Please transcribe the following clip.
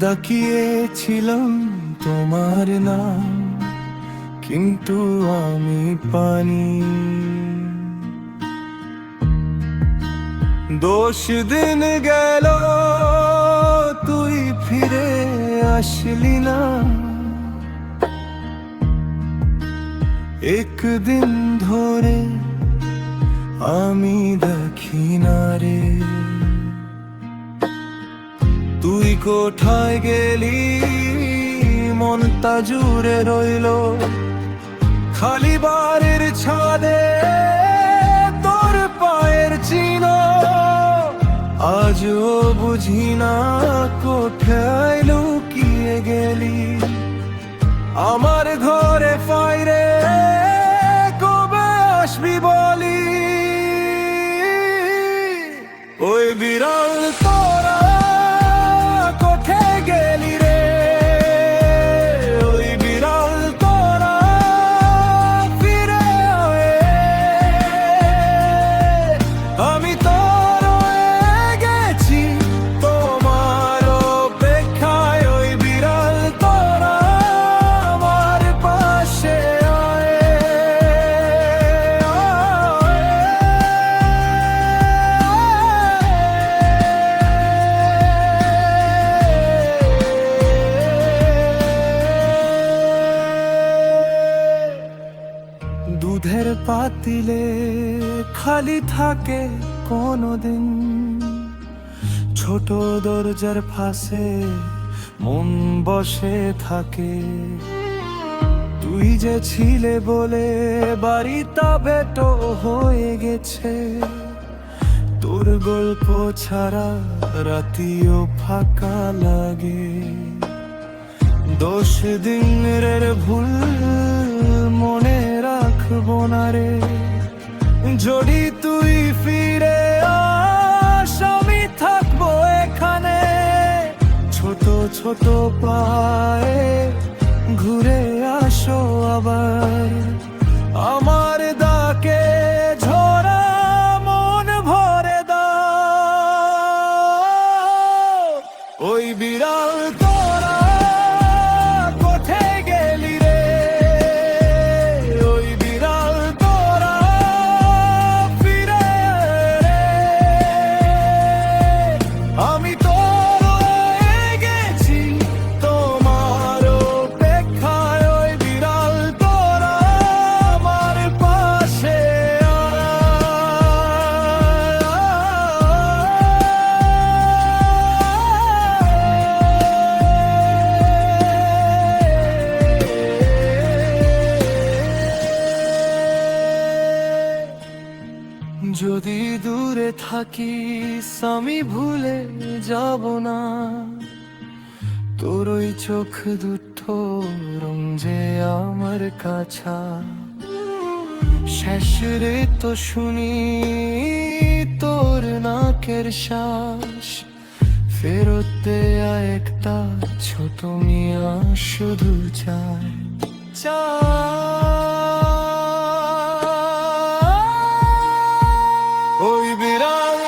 ডাকিয়েছিলাম তোমার নাম, কিন্তু আমি পানি। 10 দিন গেল, তুই ফিরে আসলি না। একদিন ধরে আমি দেখি না রে, তুই কোথায় গেলি? মনটা জুড়ে রইল খালি বাড়ির ছাদে তোর পায়ের চিহ্ন। আজও বুঝি না কোথায় লুকিয়ে গেলি। আমার ঘরে ফাইরে কবে আসবি বলি? ওই বিড়াল তোরা কোথায় গেলি রে? ওই বিড়াল তোরা ফিরে আয়। আমি তো রয়ে গেছি তোমার অপেক্ষায়। ওই বিড়াল তোরা আমার পাশে আয়। দুধের পাতিলে খালি থাকে কোনদিন, ছোট দরজার পাশে মন বসে থাকে। তুই যে ছিলে বলে বাড়িটা বেটো হয়ে গেছে। তোর গল্প ছাড়া রাতিও ফাঁকা লাগে। 10 দিনের ভুল মনে রাখবো না রে। যদি তুই ফিরে আস আমি থাকবো এখানে। ছোট ছোট পায়ে ঘুরে আসো আবার। আমার ডাকে ঝরা মন ভরে দাও। ওই বিড়াল তোরা কোথায় গেলি রে? ওই বিড়াল তোরা ফিরে রে। আমি তো রয়ে গেছি তোমার অপেক্ষায়। ওই বিড়াল তোরা আমার পাশে যদি দূরে থাকিস আমি ভুলে যাব না। তোর ওই চোখ দুটো রং যে আমার কাছা। শেষ রে তো শুনি তোর নাকের শ্বাস। ফেরত দেয়া একটা ছোট মিয়া শুধু চায় চায়। ওই বিড়াল